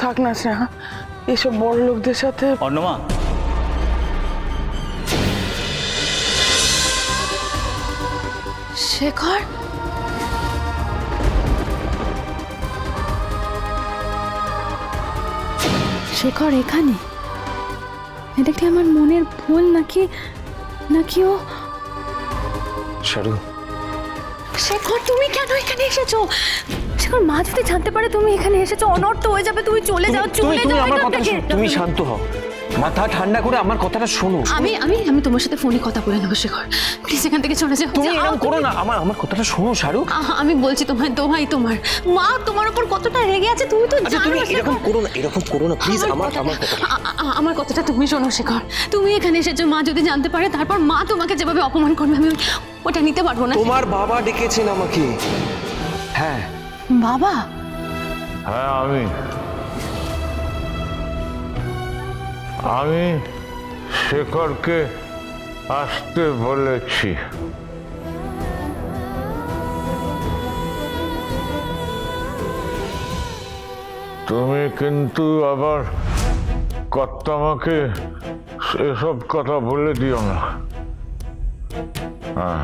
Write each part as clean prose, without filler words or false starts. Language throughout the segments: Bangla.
থাক না স্নেহা, এসব বড় লোকদের সাথে। অর্ণমা, শেখর, শেখর এখানে? এটা কি আমার মনের ভুল নাকি নাকি ও? শারু, শেখর তুমি কেন এখানে এসেছো? শেখর, মা যদি জানতে পারে তুমি এখানে এসেছো অনর্থ হয়ে যাবে। তুমি চলে যাও, চলে যাও আমার এখান কথা থেকে। তুমি শান্ত হও, মাথা ঠান্ডা করে আমার কথাটা শোনো। আমি আমি আমি তোমার সাথে ফোনে কথা বলে নেবো। শেখর প্লিজ এখান থেকে চলে যাও। তুমি যাও এরকম করো তুমি। না, আমার কথাটা শোনো শারু। আমি বলছি তোমার দোহাই, তোমার মা তোমার উপর কতটা রেগে আছে তুমি তো আচ্ছা জানো তুমি না, শেখর। এরকম করো না প্লিজ। আমার কথা- কথাটা আমার কথাটা তুমি শোনো শেখর। তুমি এখানে এসেছো, মা যদি জানতে পারে তারপর মা তোমাকে যেভাবে অপমান করবে আমি ওটা নিতে পারবো না। তোমার বাবা ডেকেছেন আমাকে। হ্যাঁ বাবা? হ্যাঁ, আমি শেখরকে আসতে বলেছি। তুমি কিন্তু আবার কর্তামাকে এসব কথা বলে দিও না। হ্যাঁ,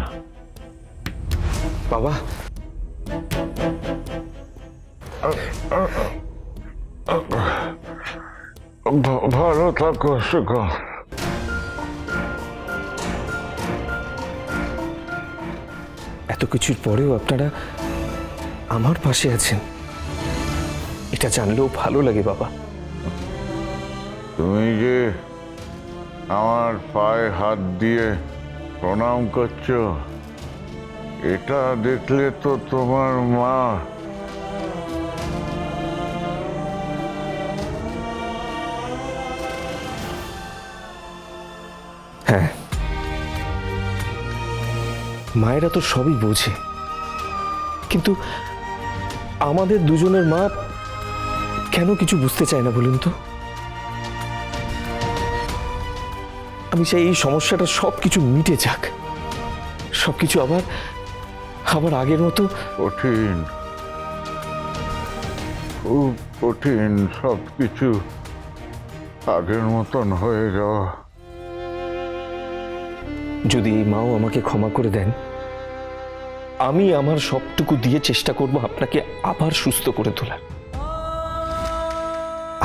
বাবা, ভালো থাকো শেখর। এত কিছুর পরেও আপনারা আমার পাশে আছেন, এটা জানলেও ভালো লাগে বাবা। তুমি যে আমার পায়ে হাত দিয়ে প্রণাম করছো, এটা দেখলে তো তোমার মা হ্যাঁ, মায়েরা তো সবই বোঝে, কিন্তু আমাদের দুজনের মা কেন কিছু বুঝতে চায় না বলুন তো? আমি চাই এই সমস্যাটা সবকিছু মিটে যাক, সবকিছু আবার আবার আগের মতো। কঠিন, খুব কঠিন সব কিছু আগের মতন হয়ে যাওয়া। যদি এই মাও আমাকে ক্ষমা করে দেন, আমি আমার সবটুকু দিয়ে চেষ্টা করব আপনাকে আবার সুস্থ করে তোলার।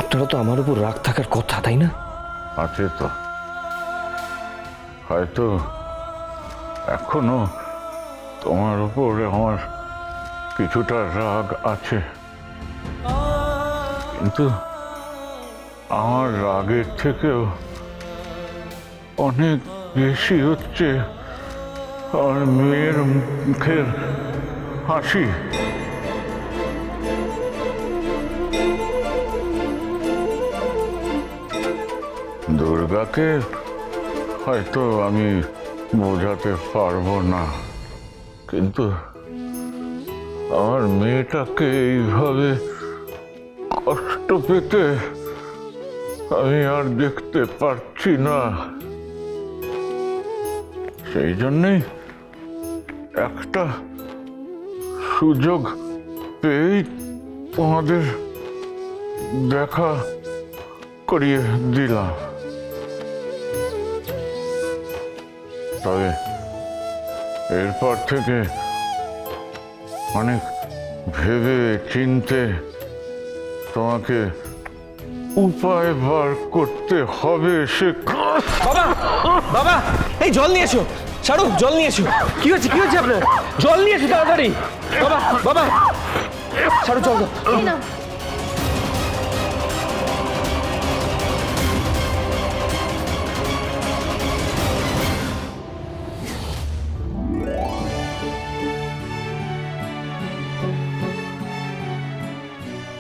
আপনারা তো আমার উপর রাগ থাকার কথা, তাই না? আছে তো, হয়তো এখনো তোমার উপরে আমার কিছুটা রাগ আছে, কিন্তু আমার রাগের থেকেও অনেক বেশি হচ্ছে আমার মেয়ের মুখের হাসি। দুর্গাকে হয়তো আমি বোঝাতে পারবো না, কিন্তু আমার মেয়েটাকে এইভাবে কষ্ট পেতে আমি আর দেখতে পারছি না। সেই জন্যই একটা সুযোগ পেয়েই তোমাদের দেখা করিয়ে দিলাম। তবে এরপর থেকে অনেক ভেবে চিনতে তোমাকে উপায় বার করতে হবে। বাবা, বাবা, এই জল নিয়ে এসো। শারু, জল নিয়ে এসো। কি হচ্ছে আপনার? জল নিয়ে এসো তাড়াতাড়ি। বাবা, বাবা, শারু জল দাও।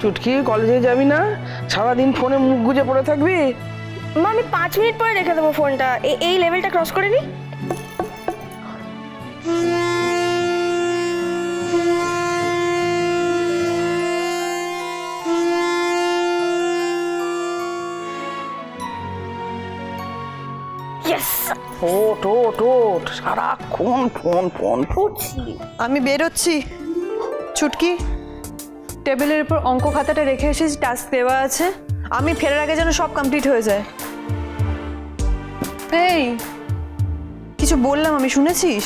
চুটকি, কলেজে যাবি না? সারাদিন ফোনে মুখ গুজে পড়ে থাকবি? মা আমি 5 মিনিট পরে রেখে দেবো ফোনটা, এই লেভেলটা ক্রস করে নি। ওট ওট ওট, সারাক্ষণ ফোন ফোন ফোন। আমি বেরোচ্ছি। ছুটকি, টেবিলের উপর অঙ্ক খাতাটা রেখে এসেছি, টাস্ক দেওয়া আছে। আমি ফেরার আগে যেন সব কমপ্লিট হয়ে যায়। এই কিছু বললাম, আমি শুনেছিস?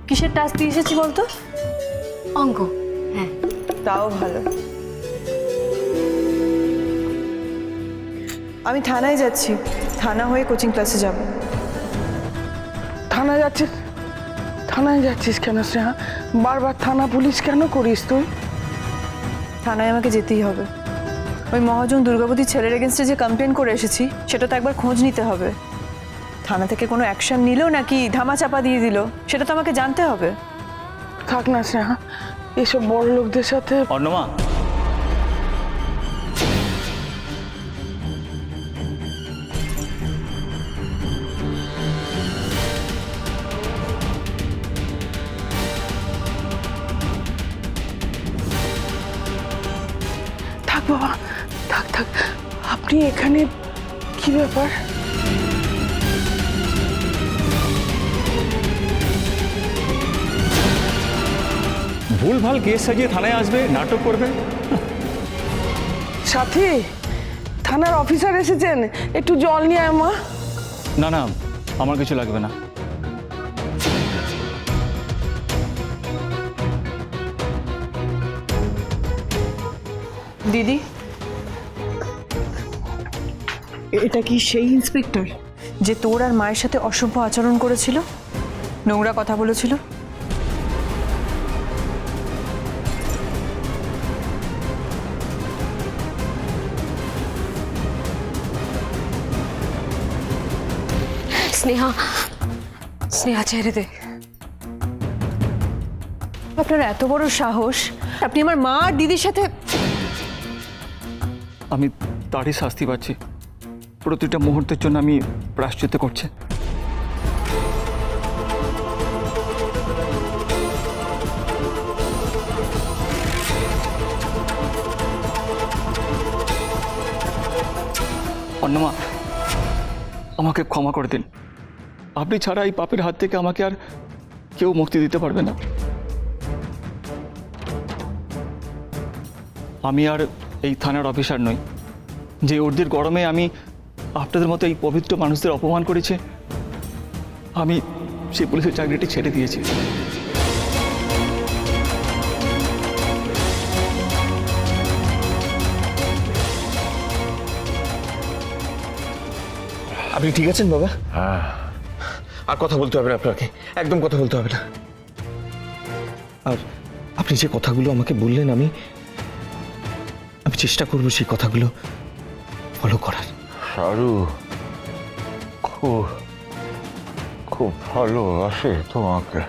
কিসের টাস্ক দিয়ে এসেছি বলতো? অঙ্ক। তাও ভালো। আমি থানায় যাচ্ছি, থানা হয়ে কোচিং ক্লাসে যাব। থানায় যাচ্ছিস? থানায় যাচ্ছিস কেন স্নেহা? বারবার থানা পুলিশ কেন করিস তুই? থানায় আমাকে যেতেই হবে। ওই মহাজন দুর্গাবতী ছেলের এগেনস্টে যে কমপ্লেন করে এসেছি, সেটা তো একবার খোঁজ নিতে হবে। থানা থেকে কোনো অ্যাকশন নিল নাকি ধামাচাপা দিয়ে দিল, সেটা তো আমাকে জানতে হবে। থাক না স্নেহা, এসব বড় লোকদের সাথে। অর্ণমা, থাক বাবা, থাক থাক। আপনি এখানে কি ব্যাপার? ভুলভাল কেস সাজিয়ে থানায় আসবে, নাটক করবে। সাথী, থানার অফিসার এসেছেন, একটু জল নিয়ে আয় মা। না না, আমার কিছু লাগবে না। দিদি, এটা কি সেই ইন্সপেক্টর যে তোর আর মায়ের সাথে অসভ্য আচরণ করেছিল, নোংরা কথা বলেছিল? স্নেহা, স্নেহা ছেড়ে দে। আপনার এত বড় সাহস, আপনি আমার মা আর দিদির সাথে। আমি তারই শাস্তি পাচ্ছি, প্রতিটা মুহূর্তের জন্য আমি প্রায়শ্চিত্ত করছি। অর্ণমা, আমাকে ক্ষমা করে দিন। আপনি ছাড়া এই পাপের হাত থেকে আমাকে আর কেউ মুক্তি দিতে পারবে না। আমি আর এই থানার অফিসার নই যে ওদের গরমে আমি আপনাদের মতো এই পবিত্র মানুষদের অপমান করেছি। আমি সেই পুলিশের চাকরিটি ছেড়ে দিয়েছি। আপনি ঠিক আছেন বাবা? হ্যাঁ, আর কথা বলতে হবে না আপনাকে, একদম কথা বলতে হবে না। আর আপনি যে কথাগুলো আমাকে বললেন, আমি চেষ্টা করব সেই কথাগুলো ফলো করার। শাহরু খুব খুব ভালোবাসে তোমাকে।